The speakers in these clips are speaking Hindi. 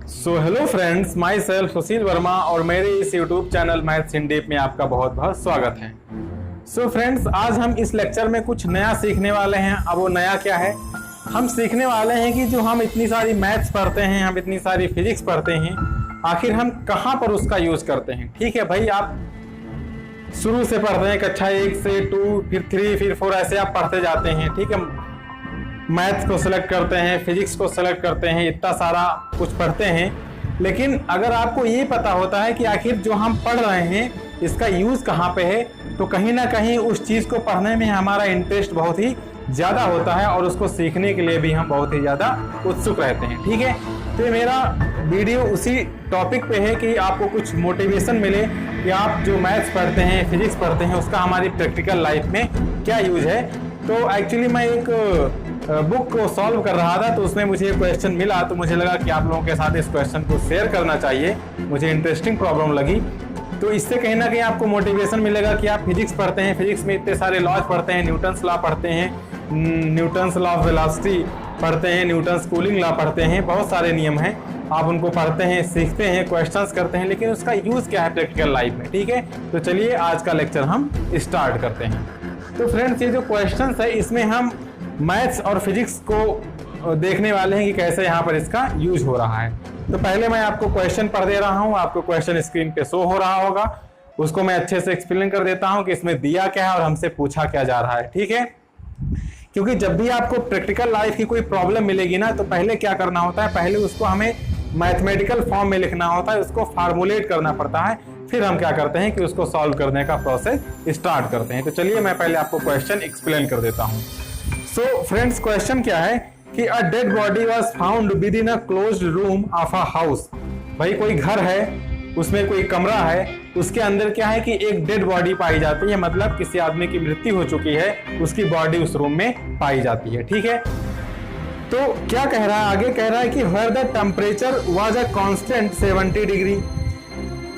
सो hello friends, myself Sushil Verma और मेरे इस YouTube channel maths in deep में आपका बहुत बहुत स्वागत है। सो फ्रेंड्स, आज हम इस लेक्चर में कुछ नया सीखने वाले हैं। अब वो नया क्या है? हम सीखने वाले हैं कि जो हम इतनी सारी मैथ्स पढ़ते हैं, हम इतनी सारी फिजिक्स पढ़ते हैं, आखिर हम कहाँ पर उसका यूज करते हैं। ठीक है भाई, आप शुरू से पढ़ते हैं, कक्षा 1 से 2 फिर 3 फिर 4 ऐसे आप पढ़ते जाते हैं। ठीक है, मैथ्स को सिलेक्ट करते हैं, फिजिक्स को सिलेक्ट करते हैं, इतना सारा कुछ पढ़ते हैं। लेकिन अगर आपको ये पता होता है कि आखिर जो हम पढ़ रहे हैं इसका यूज़ कहाँ पे है, तो कहीं ना कहीं उस चीज़ को पढ़ने में हमारा इंटरेस्ट बहुत ही ज़्यादा होता है और उसको सीखने के लिए भी हम बहुत ही ज़्यादा उत्सुक रहते हैं। ठीक है, तो मेरा वीडियो उसी टॉपिक पे है कि आपको कुछ मोटिवेशन मिले कि आप जो मैथ्स पढ़ते हैं, फिजिक्स पढ़ते हैं, उसका हमारी प्रैक्टिकल लाइफ में क्या यूज है। तो एक्चुअली मैं एक बुक को सॉल्व कर रहा था, तो उसमें मुझे एक क्वेश्चन मिला, तो मुझे लगा कि आप लोगों के साथ इस क्वेश्चन को शेयर करना चाहिए। मुझे इंटरेस्टिंग प्रॉब्लम लगी, तो इससे कहीं ना कहीं आपको मोटिवेशन मिलेगा कि आप फिजिक्स पढ़ते हैं, फिजिक्स में इतने सारे लॉज पढ़ते हैं, न्यूटन्स लॉ पढ़ते हैं, न्यूटन्स लॉ ऑफ वेलोसिटी पढ़ते हैं, न्यूटन्स कूलिंग लॉ पढ़ते हैं, बहुत सारे नियम हैं, आप उनको पढ़ते हैं, सीखते हैं, क्वेश्चंस करते हैं, लेकिन उसका यूज़ क्या है प्रैक्टिकल लाइफ में। ठीक है, तो चलिए आज का लेक्चर हम स्टार्ट करते हैं। तो फ्रेंड्स, ये जो क्वेश्चंस है इसमें हम मैथ्स और फिजिक्स को देखने वाले हैं कि कैसे यहाँ पर इसका यूज हो रहा है। तो पहले मैं आपको क्वेश्चन पढ़ दे रहा हूँ, आपको क्वेश्चन स्क्रीन पे शो हो रहा होगा, उसको मैं अच्छे से एक्सप्लेन कर देता हूँ कि इसमें दिया क्या है और हमसे पूछा क्या जा रहा है। ठीक है, क्योंकि जब भी आपको प्रैक्टिकल लाइफ की कोई प्रॉब्लम मिलेगी ना, तो पहले क्या करना होता है, पहले उसको हमें मैथमेटिकल फॉर्म में लिखना होता है, उसको फार्मूलेट करना पड़ता है, फिर हम क्या करते हैं कि उसको सॉल्व करने का प्रोसेस स्टार्ट करते हैं। तो चलिए मैं पहले आपको क्वेश्चन एक्सप्लेन कर देता हूँ। सो फ्रेंड्स, क्वेश्चन क्या है कि a dead body was found with in a closed room of a house. भाई कोई घर है, उसमें कोई कमरा है, उसके अंदर क्या है कि एक डेड बॉडी पाई जाती है, मतलब किसी आदमी की मृत्यु हो चुकी है, उसकी बॉडी उस रूम में पाई जाती है। ठीक है, तो क्या कह रहा है आगे, कह रहा है कि where the temperature was a constant 70 degree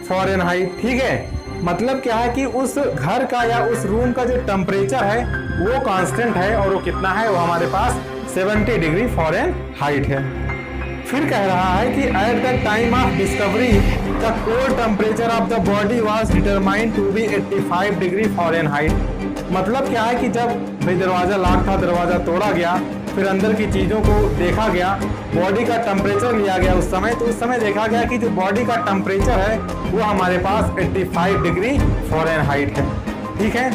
Fahrenheit. ठीक है, मतलब क्या है कि उस घर का या उस रूम का जो टेम्परेचर है वो कांस्टेंट है, और वो कितना है, वो हमारे पास 70 डिग्री फ़ारेनहाइट है। फिर कह रहा है कि at the time of discovery the core temperature of the body was determined to be 85 degree Fahrenheit. मतलब क्या है कि जब भाई दरवाजा लॉक था, दरवाजा तोड़ा गया, फिर अंदर की चीज़ों को देखा गया, बॉडी का टेम्परेचर लिया गया उस समय, तो उस समय देखा गया कि जो बॉडी का टेम्परेचर है वो हमारे पास 85 डिग्री फ़ारेनहाइट है। ठीक है,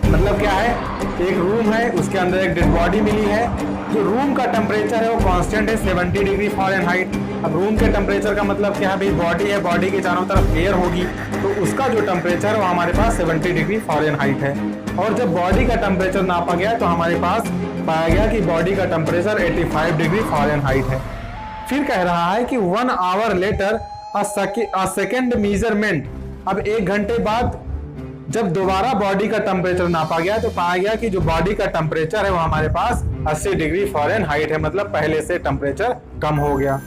मतलब क्या है, एक रूम है, उसके अंदर एक डेड बॉडी मिली है, जो रूम का टेम्परेचर है वो कांस्टेंट है 70 डिग्री फ़ारेनहाइट। अब रूम के टेम्परेचर का मतलब क्या है, भाई बॉडी है, बॉडी के चारों तरफ एयर होगी, तो उसका जो टेम्परेचर है वो हमारे पास 70 डिग्री फ़ारेनहाइट है। और जब बॉडी का टेम्परेचर नापा गया तो हमारे पास पाया गया कि बॉडी का टेम्परेचर 85 डिग्री फ़ारेनहाइट है। फिर कह रहा है कि 1 hour later a second measurement. अब 1 घंटे बाद जब दोबारा बॉडी का टेम्परेचर नापा गया तो पाया गया कि जो बॉडी का टेम्परेचर है वो हमारे पास 80 डिग्री फ़ारेनहाइट है, मतलब पहले से टेम्परेचर कम हो गया।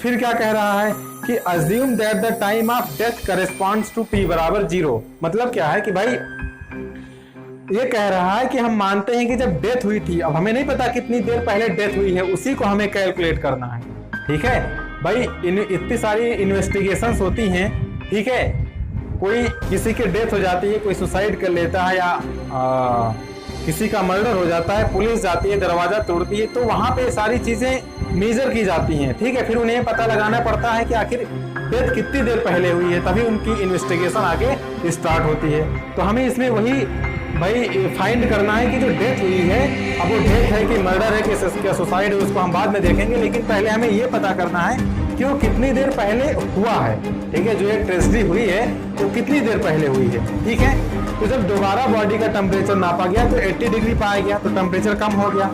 फिर क्या कह रहा है कि assume that the time of death corresponds to t बराबर 0। मतलब क्या है कि भाई ये कह रहा है कि हम मानते हैं कि जब डेथ हुई थी, अब हमें नहीं पता कितनी देर पहले डेथ हुई है, उसी को हमें कैलकुलेट करना है। ठीक है भाई, इतनी सारी इन्वेस्टिगेशंस होती हैं। ठीक है, कोई किसी की डेथ हो जाती है, कोई सुसाइड कर लेता है, या किसी का मर्डर हो जाता है, पुलिस जाती है, दरवाजा तोड़ती है, तो वहां पे सारी चीजें मेजर की जाती हैं। ठीक है, फिर उन्हें पता लगाना पड़ता है कि आखिर डेथ कितनी देर पहले हुई है, तभी उनकी इन्वेस्टिगेशन आगे स्टार्ट होती है। तो हमें इसमें वही भाई फाइंड करना है कि जो डेथ हुई है, अब वो डेथ है कि मर्डर है कि सुसाइड है, उसको हम बाद में देखेंगे, लेकिन पहले हमें ये पता करना है कि वो कितनी देर पहले हुआ है। ठीक है, जो एक ट्रेजेडी हुई है वो कितनी देर पहले हुई है। ठीक है, तो जब दोबारा बॉडी का टेम्परेचर नापा गया तो 80 डिग्री पाया गया, तो टेम्परेचर कम हो गया।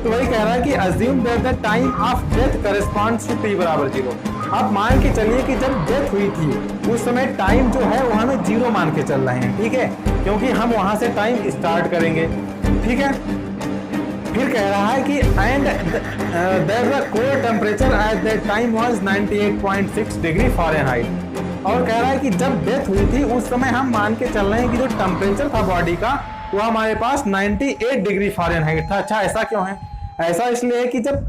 तो वही कह रहा है कि assume that the time of death corresponds to t बराबर 0। आप मान के चलिए कि जब डेथ हुई थी उस समय टाइम जो है वो हमें 0 मान के चल रहे हैं। ठीक है, क्योंकि हम वहां से टाइम स्टार्ट करेंगे। ठीक है, फिर कह रहा है कि and that the core temperature at that time was 98.6 degree Fahrenheit. और कह रहा है कि जब डेथ हुई थी उस समय हम मान के चल रहे हैं कि जो टेम्परेचर था बॉडी का वो हमारे पास 98 डिग्री फ़ारेनहाइट था। अच्छा, ऐसा क्यों है? ऐसा इसलिए है कि जब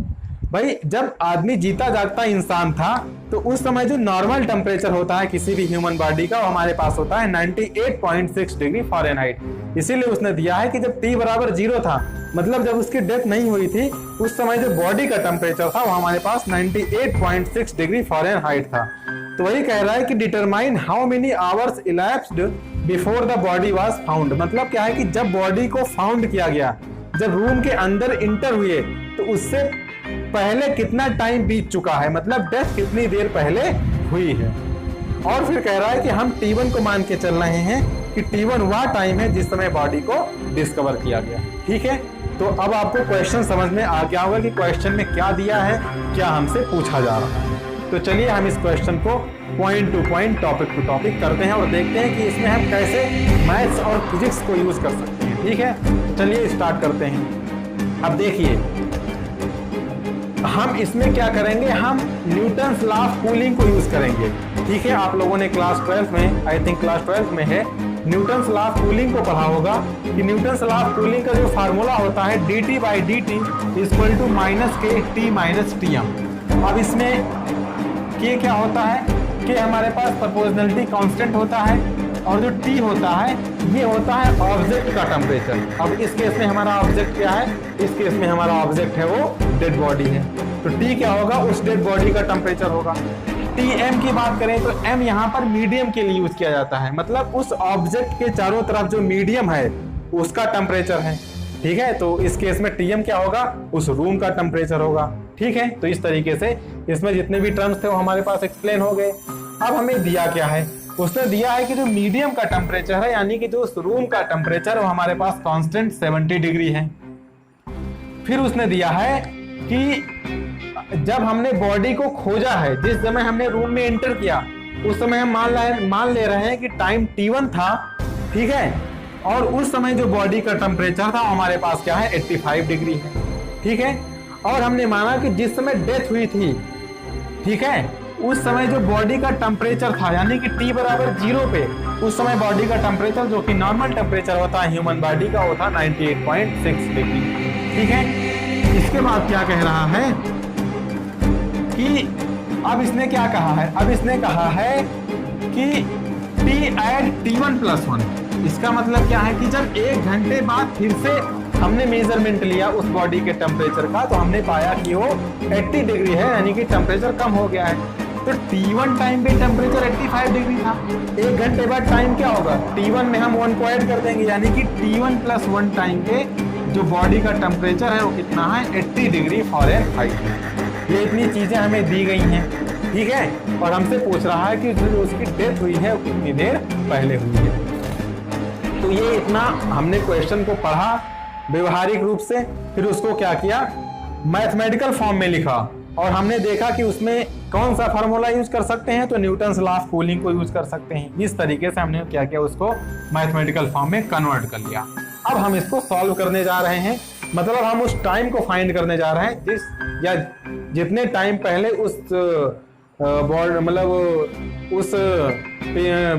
भाई जब आदमी जीता जागता इंसान था तो उस समय जो नॉर्मल टेम्परेचर होता है किसी भी ह्यूमन बॉडी का वो हमारे पास होता है 98.6 डिग्री फ़ारेनहाइट। इसीलिए उसने दिया है कि जब T बराबर 0 था, मतलब जब उसकी डेथ नहीं हुई थी, उस समय जो बॉडी का टेम्परेचर था वो हमारे पास 98.6 डिग्री फ़ारेनहाइट था। तो वही कह रहा है कि determine how many hours elapsed before the body was found. मतलब क्या है कि जब बॉडी को फाउंड किया गया, जब रूम के अंदर इंटर हुए, तो उससे पहले कितना टाइम बीत चुका है, मतलब डेथ कितनी देर पहले हुई है। और फिर कह रहा है कि हम T1 को मान के चल रहे हैं कि T1 वह टाइम है जिस समय बॉडी को डिस्कवर किया गया। ठीक है, तो अब आपको क्वेश्चन समझ में आ गया होगा कि क्वेश्चन में क्या दिया है, क्या हमसे पूछा जा रहा है। तो चलिए हम इस क्वेश्चन को point to point, topic to topic करते हैं और देखते हैं कि इसमें हम कैसे मैथ्स और फिजिक्स को यूज कर सकते हैं। ठीक है, तो चलिए स्टार्ट करते हैं। अब देखिए हम इसमें क्या करेंगे, हम न्यूटन्स लॉ ऑफ कूलिंग को यूज करेंगे। ठीक है, आप लोगों ने क्लास 12 में, आई थिंक क्लास 12 में है, न्यूटन्स लॉ ऑफ कूलिंग को पढ़ा होगा कि न्यूटन्स लॉ ऑफ कूलिंग का जो फार्मूला होता है dt/dt = -k/T-Tm। अब इसमें K क्या होता है कि हमारे पास प्रोपोर्शनलिटी कांस्टेंट होता है और जो T होता है ये होता है ऑब्जेक्ट का टेम्परेचर। अब इस केस में हमारा ऑब्जेक्ट क्या है, इस केस में हमारा ऑब्जेक्ट है वो डेड बॉडी है, तो T क्या होगा, उस डेड बॉडी का टेम्परेचर होगा। Tm की बात करें तो M यहाँ पर मीडियम के लिए यूज किया जाता है, मतलब उस ऑब्जेक्ट के चारों तरफ जो मीडियम है उसका टेम्परेचर है। ठीक है, तो इस केस में Tm क्या होगा, उस रूम का टेम्परेचर होगा। ठीक है, तो इस तरीके से इसमें जितने भी टर्म्स थे वो हमारे पास एक्सप्लेन हो गए। अब हमें दिया क्या है, उसने दिया है कि जो मीडियम का टेम्परेचर है, यानी कि जो उस रूम का टेम्परेचर वो हमारे पास कांस्टेंट 70 डिग्री है। फिर उसने दिया है कि जब हमने बॉडी को खोजा है, जिस समय हमने रूम में एंटर किया उस समय हम मान ले रहे हैं कि टाइम T1 था। ठीक है, और उस समय जो बॉडी का टेम्परेचर था हमारे पास क्या है, 85 डिग्री है। ठीक है, और हमने माना कि जिस समय डेथ हुई थी, ठीक है, उस समय जो बॉडी का टेम्परेचर था यानी कि T बराबर 0 पे, उस समय बॉडी का टेम्परेचर जो कि नॉर्मल टेम्परेचर होता है ह्यूमन बॉडी का, वो था 98.6 डिग्री। ठीक है, इसके बाद क्या कह रहा है कि अब इसने क्या कहा है, अब इसने कहा है कि T@T1+1। इसका मतलब क्या है कि जब 1 घंटे बाद फिर से हमने मेजरमेंट लिया उस बॉडी के टेम्परेचर का, तो हमने पाया कि वो 80 डिग्री है, यानी कि टेम्परेचर कम हो गया है। तो T1 टाइम पे टेम्परेचर 85 डिग्री था, 1 घंटे बाद टाइम क्या होगा, T1 में हम 1 को ऐड कर देंगे, यानी कि T1+1 टाइम पे जो बॉडी का टेम्परेचर है वो कितना है, 80 डिग्री फ़ारेनहाइट। ये इतनी चीजें हमें दी गई हैं। ठीक है, और हमसे पूछ रहा है कि जो उसकी डेथ हुई है वो कितनी देर पहले हुई है। तो ये इतना हमने क्वेश्चन को पढ़ा व्यवहारिक रूप से, फिर उसको क्या किया, मैथमेटिकल फॉर्म में लिखा, और हमने देखा कि उसमें कौन सा फार्मूला यूज कर सकते हैं, तो न्यूटन्स लॉ ऑफ कूलिंग को यूज कर सकते हैं। इस तरीके से हमने क्या किया, उसको मैथमेटिकल फॉर्म में कन्वर्ट कर लिया। अब हम इसको सॉल्व करने जा रहे हैं, मतलब हम उस टाइम को फाइंड करने जा रहे हैं जिस या जितने टाइम पहले उस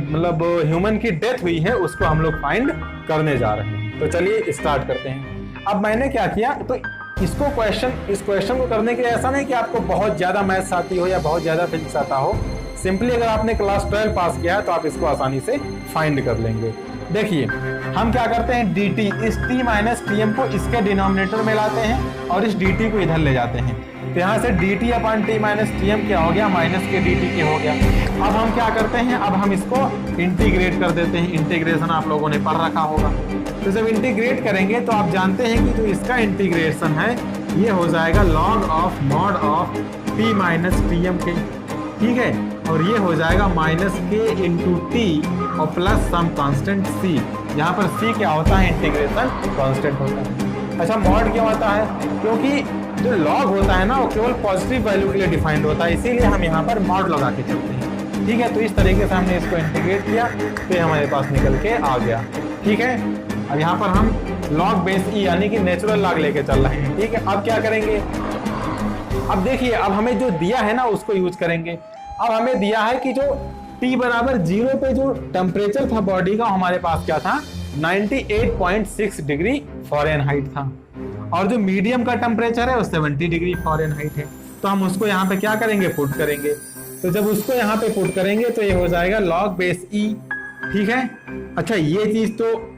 मतलब ह्यूमन की डेथ हुई है उसको हम लोग फाइंड करने जा रहे हैं। तो चलिए स्टार्ट करते हैं। अब मैंने क्या किया, तो इस क्वेश्चन को करने के लिए ऐसा नहीं कि आपको बहुत ज्यादा मैथ्स आती हो या बहुत ज्यादा फिजिक्स आता हो, सिंपली अगर आपने क्लास 12 पास किया है तो आप इसको आसानी से फाइंड कर लेंगे। देखिए हम क्या करते हैं, dt, इस T-Tm को इसके डिनोमिनेटर में लाते हैं और इस dt को इधर ले जाते हैं, तो यहाँ से dt/T-Tm क्या हो गया, -k/dt हो गया। अब हम क्या करते हैं, अब हम इसको इंटीग्रेट कर देते हैं। इंटीग्रेशन आप लोगों ने पढ़ रखा होगा, तो जब इंटीग्रेट करेंगे तो आप जानते हैं कि जो इसका इंटीग्रेशन है ये हो जाएगा log of mod of T-Tm। ठीक है, और ये हो जाएगा -k/T और प्लस सम कांस्टेंट c। यहाँ पर c क्या होता है, इंटीग्रेशन कांस्टेंट होता है। अच्छा, मॉड क्यों होता है, क्योंकि जो लॉग होता है ना वो केवल पॉजिटिव वैल्यू के लिए डिफाइंड होता है, इसीलिए हम यहाँ पर मॉड लगा के चलते हैं। ठीक है, तो इस तरीके से हमने इसको इंटीग्रेट किया तो ये हमारे पास निकल के आ गया। ठीक है, अब यहाँ पर हम लॉग बेस ई यानी कि नेचुरल लॉग लेके चल रहे हैं। ठीक है, अब क्या करेंगे, अब देखिए अब हमें जो दिया है ना उसको यूज करेंगे। अब हमें दिया है कि जो T बराबर 0 पे जो टेम्परेचर था बॉडी का हमारे पास क्या था, 98.6 डिग्री फ़ारेनहाइट था। और जो मीडियम का टेम्परेचर है वो 70 डिग्री फ़ारेनहाइट है। तो हम उसको यहाँ पे क्या करेंगे, पुट करेंगे। तो जब उसको यहाँ पे पुट करेंगे तो ये हो जाएगा log बेस ई, ठीक है। अच्छा, ये चीज तो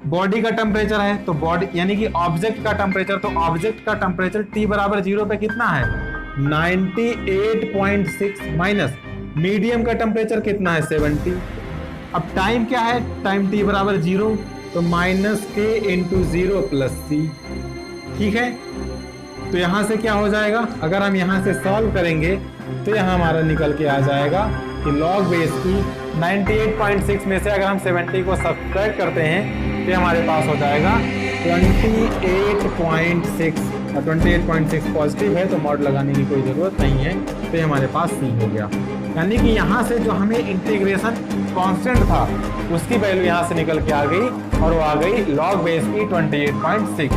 बॉडी का टेम्परेचर है, तो बॉडी यानी कि ऑब्जेक्ट का टेम्परेचर, तो ऑब्जेक्ट का टेम्परेचर T बराबर 0 पे कितना है 98.6 माइनस मीडियम का टेम्परेचर कितना है 70। अब टाइम क्या है, टाइम T बराबर 0, तो माइनस के इंटू 0 प्लस सी, ठीक है। तो यहाँ से क्या हो जाएगा, अगर हम यहाँ से सॉल्व करेंगे तो यहाँ हमारा निकल के आ जाएगा कि log बेस की 98.6 में से अगर हम 70 को सब्ट्रैक्ट करते हैं तो हमारे पास हो जाएगा 28.6, और 28.6 पॉजिटिव है तो मॉड लगाने की कोई ज़रूरत नहीं है, तो ये हमारे पास सी हो गया। यानी कि यहाँ से जो हमें इंटीग्रेशन कांस्टेंट था उसकी वैल्यू यहाँ से निकल के आ गई, और वो आ गई log बेस की 28.6।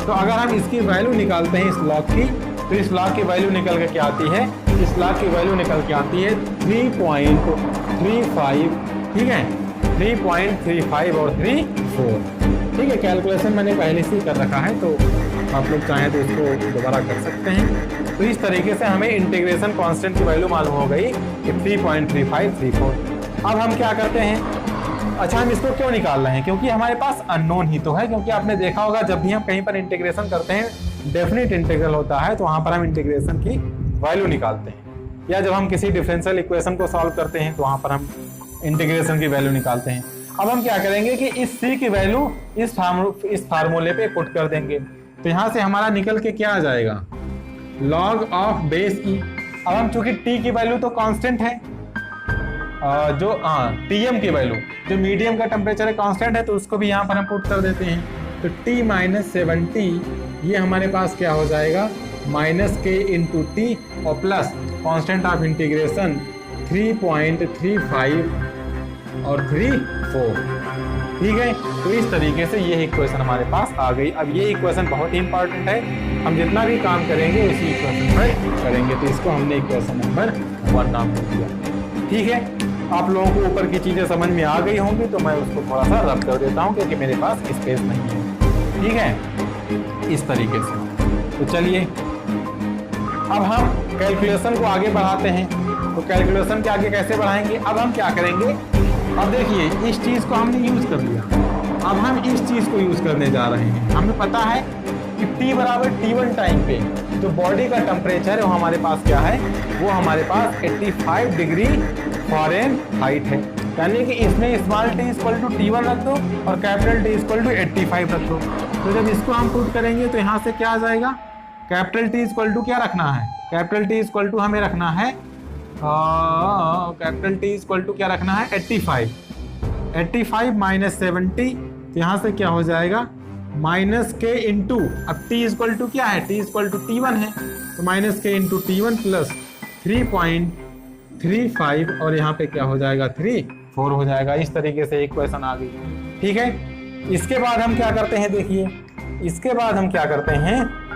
तो अगर हम इसकी वैल्यू निकालते हैं इस log की, तो इस log की वैल्यू निकल के क्या आती है, इस log की वैल्यू निकल के आती है 3.35, ठीक है, 3.35 और 34, ठीक है। कैलकुलेशन मैंने पहले से ही कर रखा है, तो आप लोग चाहें तो इसको दोबारा कर सकते हैं। तो इस तरीके से हमें इंटीग्रेशन कांस्टेंट की वैल्यू मालूम हो गई कि 3.3534। अब हम क्या करते हैं, अच्छा हम इसको क्यों निकाल रहे हैं, क्योंकि हमारे पास अननोन ही तो है। क्योंकि आपने देखा होगा जब भी हम कहीं पर इंटीग्रेशन करते हैं, डेफिनेट इंटीग्रल होता है, तो वहाँ पर हम इंटीग्रेशन की वैल्यू निकालते हैं, या जब हम किसी डिफरेंशियल इक्वेशन को सॉल्व करते हैं तो वहाँ पर हम इंटीग्रेशन की वैल्यू निकालते हैं। अब हम क्या करेंगे कि इस सी की वैल्यू इस फार्मूले पे पुट कर देंगे, तो यहाँ से हमारा निकल के क्या आ जाएगा, log ऑफ बेस ई। अब हम चूंकि टी की वैल्यू तो कांस्टेंट है, जो टीएम की वैल्यू जो मीडियम का टेम्परेचर है कांस्टेंट है, तो उसको भी यहाँ पर हम पुट कर देते हैं। तो T माइनस 70 ये हमारे पास क्या हो जाएगा, माइनस के इंटू टी और प्लस कांस्टेंट ऑफ इंटीग्रेशन 3.35 और 34, ठीक है। तो इस तरीके से ये इक्वेशन हमारे पास आ गई। अब ये इक्वेशन बहुत ही इंपॉर्टेंट है, हम जितना भी काम करेंगे उसी इक्वेशन पर करेंगे। तो इसको हमने इक्वेशन नंबर 1 नाम दे दिया, ठीक है। आप लोगों को ऊपर की चीज़ें समझ में आ गई होंगी, तो मैं उसको थोड़ा सा रब कर देता हूँ क्योंकि मेरे पास स्पेस नहीं है, ठीक है, इस तरीके से। तो चलिए अब हम कैलकुलेशन को आगे बढ़ाते हैं। तो कैलकुलेशन के आगे कैसे बढ़ाएंगे, अब हम क्या करेंगे, अब देखिए इस चीज़ को हमने यूज़ कर लिया, अब हम इस चीज़ को यूज़ करने जा रहे हैं। हमें पता है कि T बराबर T1 टाइम पे जो बॉडी का टेम्परेचर है वो हमारे पास क्या है, वो हमारे पास 85 डिग्री फ़ारेनहाइट है। यानी कि इसमें small t equal to T1 रख दो और कैपिटल T इक्वल टू 85 रख दो। तो जब इसको हम पुट करेंगे तो यहाँ से क्या आ जाएगा, कैपिटल T इक्वल टू क्या रखना है, कैपिटल T इक्वल टू हमें रखना है कैपिटल T इक्वल टू क्या रखना है 85 माइनस 70, तो यहाँ से क्या हो जाएगा माइनस के इंटू, अब T इक्वल टू क्या है, T इक्वल टू T1 है, तो minus k into T1 plus 3.35 और यहाँ पे क्या हो जाएगा 34 हो जाएगा। इस तरीके से इक्वेशन आ गई, ठीक है। इसके बाद हम क्या करते हैं, देखिए इसके बाद हम क्या करते हैं,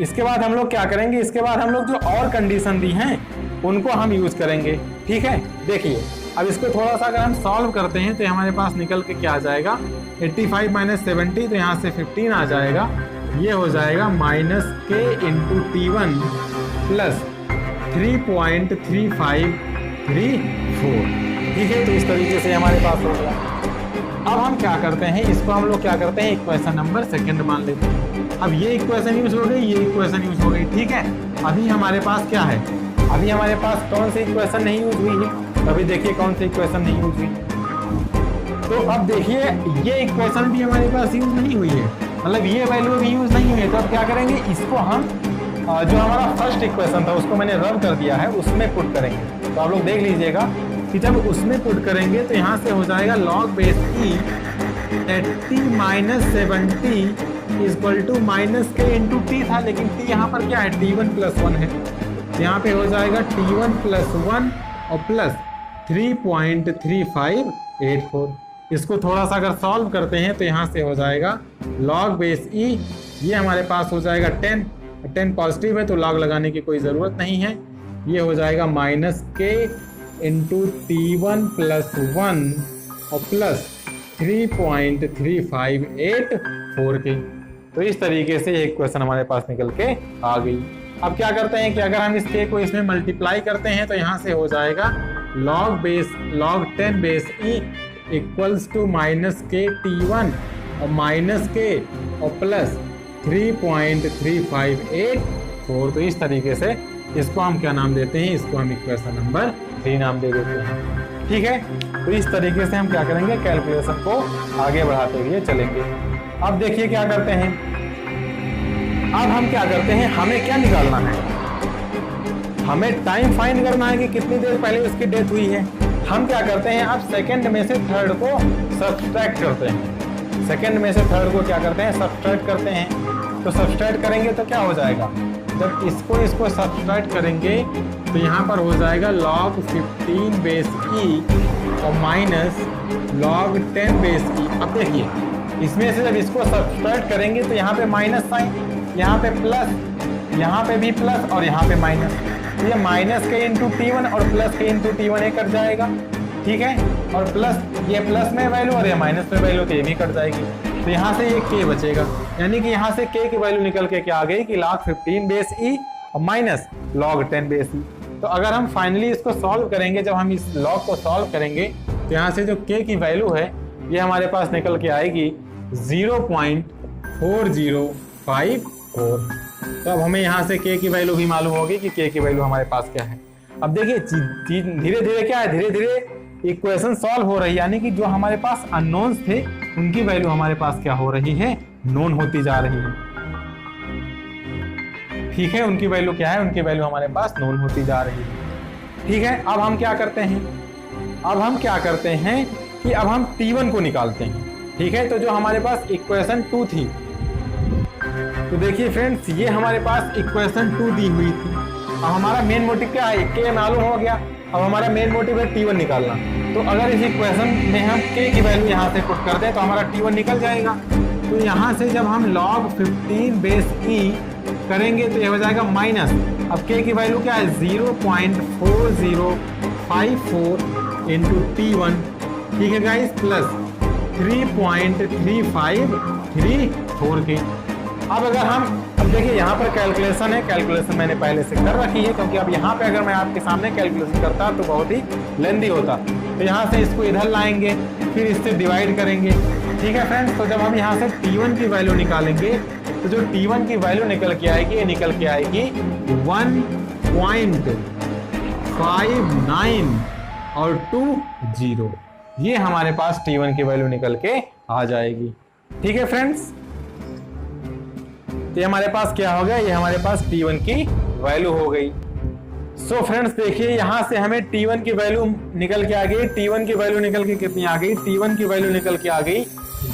इसके बाद हम लोग क्या करेंगे, इसके बाद हम लोग जो और कंडीशन दी हैं उनको हम यूज करेंगे, ठीक है। देखिए अब इसको थोड़ा सा अगर हम सॉल्व करते हैं तो हमारे पास निकल के क्या आ जाएगा 85 माइनस 70, तो यहाँ से 15 आ जाएगा, ये हो जाएगा minus k into T1 plus 3.3534, ठीक है। तो इस तरीके से हमारे पास हो गया। अब हम क्या करते हैं, इसको हम लोग क्या करते हैं इक्वेशन नंबर सेकंड मान लेते हैं। अब ये इक्वेशन यूज हो गई, ये इक्वेशन यूज हो गई, ठीक है। अभी हमारे पास क्या है, अभी हमारे पास कौन सी इक्वेशन नहीं यूज हुई है, अभी देखिए कौन सी इक्वेशन नहीं यूज हुई। तो अब देखिए ये इक्वेशन भी हमारे पास यूज नहीं हुई है, मतलब ये वैल्यू भी यूज नहीं हुई है। तो अब क्या करेंगे, इसको हम जो हमारा फर्स्ट इक्वेशन था उसको मैंने रब कर दिया है, उसमें पुट करेंगे। तो आप लोग देख लीजिएगा कि जब उसमें पुट करेंगे तो यहाँ से हो जाएगा log base e 80 minus 70 equal to minus k into t था, लेकिन टी यहाँ पर क्या है T1 प्लस 1 है, यहाँ पे हो जाएगा T1 प्लस 1 और प्लस 3.3584। इसको थोड़ा सा अगर सॉल्व करते हैं तो यहाँ से हो जाएगा log बेस ई, ये हमारे पास हो जाएगा 10 पॉजिटिव है तो log लगाने की कोई ज़रूरत नहीं है, ये हो जाएगा minus k into T1 plus 1 और प्लस 3.3584 की। तो इस तरीके से एक क्वेश्चन हमारे पास निकल के आ गई। अब क्या करते हैं कि अगर हम इस k को इसमें मल्टीप्लाई करते हैं तो यहाँ से हो जाएगा log 10 base e equals to minus k T1 और माइनस के और प्लस 3.3584। तो इस तरीके से इसको हम क्या नाम देते हैं, इसको हम इक्वेशन नंबर 3 नाम दे देते हैं। ठीक है, तो इस तरीके से हम क्या करेंगे, कैलकुलेशन को आगे बढ़ाते हुए चलेंगे। अब देखिए क्या करते हैं, अब हम क्या करते हैं, हमें क्या निकालना है, हमें टाइम फाइंड करना है कि कितनी देर पहले उसकी डेथ हुई है। हम क्या करते हैं, अब सेकंड में से थर्ड को सब्सट्रैक्ट करते हैं। सेकंड में से थर्ड को क्या करते हैं, सब्सट्रैक्ट करते हैं। तो सब्सट्रैक्ट करेंगे तो क्या हो जाएगा, जब इसको सब्सट्रैक्ट करेंगे तो यहाँ पर हो जाएगा log 15 बेस e और माइनस log 10 बेस e। अब देखिए इसमें से जब इसको सब्सट्रैक्ट करेंगे तो यहाँ पे माइनस साइन, यहाँ पे प्लस, यहाँ पे भी प्लस और यहाँ पे माइनस। तो ये माइनस के इंटू T1 और प्लस के इंटू T1 ये कट जाएगा। ठीक है, और प्लस ये प्लस में वैल्यू और ये माइनस में वैल्यू तो ये भी कट जाएगी। तो यहाँ से ये k बचेगा, यानी कि यहाँ से k की वैल्यू निकल के क्या आ गई कि log 15 बेस e और माइनस log 10 बेस e। तो अगर हम फाइनली इसको सॉल्व करेंगे, जब हम इस log को सॉल्व करेंगे तो यहाँ से जो k की वैल्यू है ये हमारे पास निकल के आएगी 0.4054। तो अब हमें यहाँ से k की वैल्यू भी मालूम होगी कि k की वैल्यू हमारे पास क्या है। अब देखिए धीरे धीरे क्या है, धीरे धीरे इक्वेशन सॉल्व हो रही है, यानी कि जो हमारे पास अननोन्स थे उनकी वैल्यू हमारे पास क्या हो रही है, नोन होती जा रही है। ठीक है, उनकी वैल्यू क्या है, उनकी वैल्यू हमारे पास नोन होती जा रही है। ठीक है, अब हम क्या करते हैं, अब हम क्या करते हैं कि अब हम T1 को निकालते हैं। ठीक है, तो जो हमारे पास इक्वेशन 2 थी, तो देखिए फ्रेंड्स ये हमारे पास इक्वेशन 2 दी हुई थी। अब हमारा मेन मोटिव क्या है, k मालूम हो गया। अब हमारा मेन मोटिव है T1 निकालना। तो अगर इस इक्वेशन में हम k की वैल्यू यहाँ से पुट कर दें तो हमारा T1 निकल जाएगा। तो यहाँ से जब हम log 15 बेस e करेंगे तो ये हो जाएगा माइनस, अब k की वैल्यू क्या है 0.4054 इंटू T1। ठीक है गाइस, प्लस 3.3534 की। अब अगर हम, अब देखिए यहाँ पर कैलकुलेशन है, कैलकुलेशन मैंने पहले से कर रखी है, क्योंकि अब यहाँ पे अगर मैं आपके सामने कैलकुलेशन करता तो बहुत ही लेंदी होता। तो यहाँ से इसको इधर लाएंगे, फिर इससे डिवाइड करेंगे। ठीक है फ्रेंड्स, तो जब हम यहाँ से T1 की वैल्यू निकालेंगे तो जो T1 की वैल्यू निकल के आएगी, ये निकल के आएगी 1.59 और 20। ये हमारे पास T1 की वैल्यू निकल के आ जाएगी। ठीक है फ्रेंड्स, तो ये हमारे पास क्या हो गया, ये हमारे पास T1 की वैल्यू हो गई। सो फ्रेंड्स देखिए यहाँ से हमें T1 की वैल्यू निकल के आ गई। T1 की वैल्यू निकल के कितनी आ गई, T1 की वैल्यू निकल के आ गई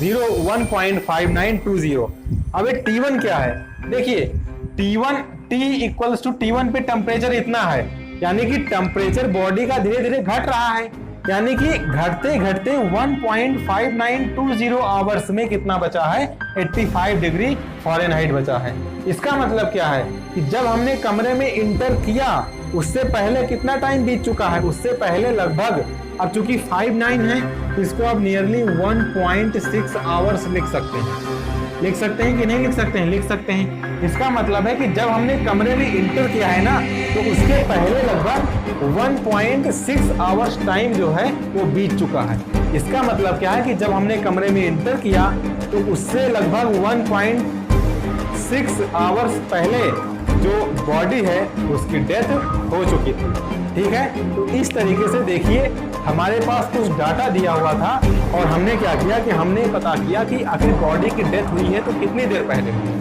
1.5920। अब ये T1 क्या है, देखिए T1 T equals to T1 पे टेम्परेचर इतना है, यानी कि टेम्परेचर बॉडी का धीरे धीरे घट रहा है, यानी कि घटते घटते 1.5920 आवर्स में कितना बचा है, 85 डिग्री फ़ारेनहाइट बचा है। इसका मतलब क्या है कि जब हमने कमरे में इंटर किया उससे पहले कितना टाइम बीत चुका है, उससे पहले लगभग, अब चूंकि 59 है तो इसको अब नियरली 1.6 आवर्स लिख सकते हैं। लिख सकते हैं कि नहीं लिख सकते हैं, लिख सकते हैं। इसका मतलब है कि जब हमने कमरे में इंटर किया है ना, तो उसके पहले लगभग 1.6 आवर्स टाइम जो है वो बीत चुका है। इसका मतलब क्या है कि जब हमने कमरे में इंटर किया तो उससे लगभग 1.6 आवर्स पहले जो बॉडी है उसकी डेथ हो चुकी थी। ठीक है, तो इस तरीके से देखिए हमारे पास कुछ डाटा दिया हुआ था और हमने क्या किया कि हमने पता किया कि आखिर बॉडी की डेथ हुई है तो कितनी देर पहले हुई है।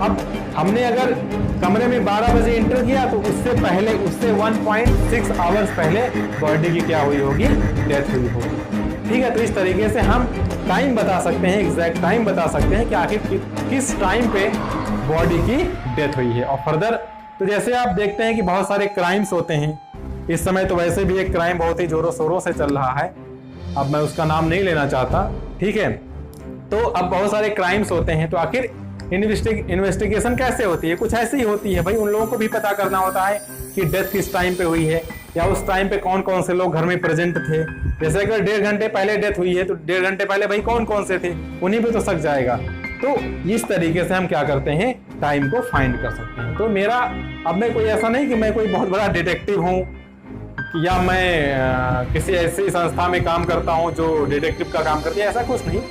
अब हमने अगर कमरे में 12 बजे इंटर किया तो उससे पहले, उससे 1.6 आवर्स पहले बॉडी की क्या हुई होगी, डेथ हुई होगी। ठीक है, तो इस तरीके से हम टाइम बता सकते हैं, एग्जैक्ट टाइम बता सकते हैं कि आखिर किस टाइम पे बॉडी की डेथ हुई है। और फर्दर तो जैसे आप देखते हैं कि बहुत सारे क्राइम्स होते हैं, इस समय तो वैसे भी एक क्राइम बहुत ही जोरों शोरों से चल रहा है, अब मैं उसका नाम नहीं लेना चाहता। ठीक है, तो अब बहुत सारे क्राइम्स होते हैं, तो आखिर इन्वेस्टिगेशन कैसे होती है, कुछ ऐसी ही होती है भाई। उन लोगों को भी पता करना होता है कि डेथ किस टाइम पे हुई है, या उस टाइम पे कौन कौन से लोग घर में प्रेजेंट थे। जैसे अगर 1.5 घंटे पहले डेथ हुई है तो 1.5 घंटे पहले भाई कौन कौन से थे, उन्हीं पे तो शक जाएगा। तो इस तरीके से हम क्या करते हैं, टाइम को फाइंड कर सकते हैं। तो मेरा अब मैं कोई ऐसा नहीं कि मैं कोई बहुत बड़ा डिटेक्टिव हूँ या मैं किसी ऐसी संस्था में काम करता हूँ जो डिटेक्टिव का काम करती है, ऐसा कुछ नहीं।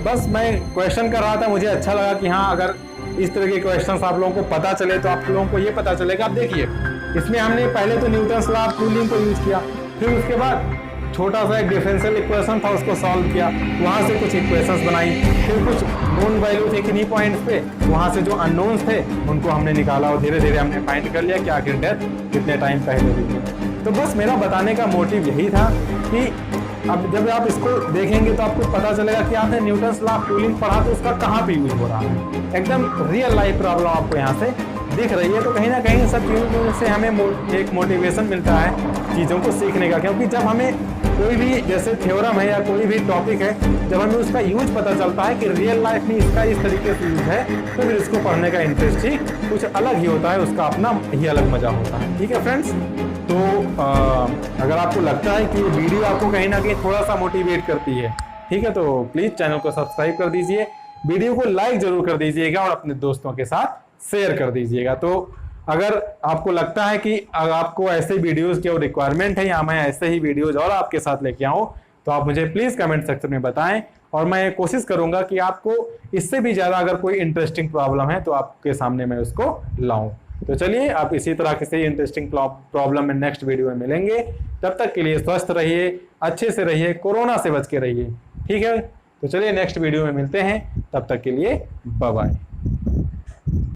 बस मैं क्वेश्चन कर रहा था, मुझे अच्छा लगा कि हाँ अगर इस तरह के क्वेश्चंस आप लोगों को पता चले तो आप लोगों को ये पता चलेगा। आप देखिए इसमें हमने पहले तो न्यूटन्स लॉ ऑफ कूलिंग को यूज किया, फिर उसके बाद छोटा सा एक डिफरेंशियल इक्वेशन था उसको सॉल्व किया, वहाँ से कुछ इक्वेशंस बनाई, फिर कुछ नोन वैल्यू थे किन्हीं पॉइंट्स पे, वहाँ से जो अननोन्स थे उनको हमने निकाला और धीरे धीरे हमने फाइंड कर लिया कि आखिर डेथ कितने टाइम पहले हुई है। तो बस मेरा बताने का मोटिव यही था कि अब जब आप इसको देखेंगे तो आपको पता चलेगा कि आपने न्यूटन्स लॉ ऑफ कूलिंग पढ़ा तो उसका कहाँ पे यूज हो रहा है। एकदम रियल लाइफ प्रॉब्लम आपको यहाँ से दिख रही है। तो कहीं ना कहीं सब चीज़ों से हमें एक मोटिवेशन मिलता है चीज़ों को सीखने का, क्योंकि जब हमें कोई भी जैसे थ्योरम है या कोई भी टॉपिक है, जब हमें उसका यूज पता चलता है कि रियल लाइफ में इसका इस तरीके से यूज है, तो फिर इसको पढ़ने का इंटरेस्ट ही कुछ अलग ही होता है, उसका अपना ही अलग मजा होता है। ठीक है फ्रेंड्स, तो अगर आपको लगता है कि वीडियो आपको कहीं ना कहीं थोड़ा सा मोटिवेट करती है, ठीक है, तो प्लीज़ चैनल को सब्सक्राइब कर दीजिए, वीडियो को लाइक जरूर कर दीजिएगा और अपने दोस्तों के साथ शेयर कर दीजिएगा। तो अगर आपको लगता है कि आपको ऐसे वीडियोस की रिक्वायरमेंट है या मैं ऐसे ही वीडियोस और आपके साथ लेके आऊं, तो आप मुझे प्लीज़ कमेंट सेक्शन में बताएं और मैं कोशिश करूंगा कि आपको इससे भी ज़्यादा अगर कोई इंटरेस्टिंग प्रॉब्लम है तो आपके सामने मैं उसको लाऊं। तो चलिए आप इसी तरह किसी इंटरेस्टिंग प्रॉब्लम में नेक्स्ट वीडियो में मिलेंगे। तब तक के लिए स्वस्थ रहिए, अच्छे से रहिए, कोरोना से बच के रहिए। ठीक है, तो चलिए नेक्स्ट वीडियो में मिलते हैं, तब तक के लिए बाय बाय।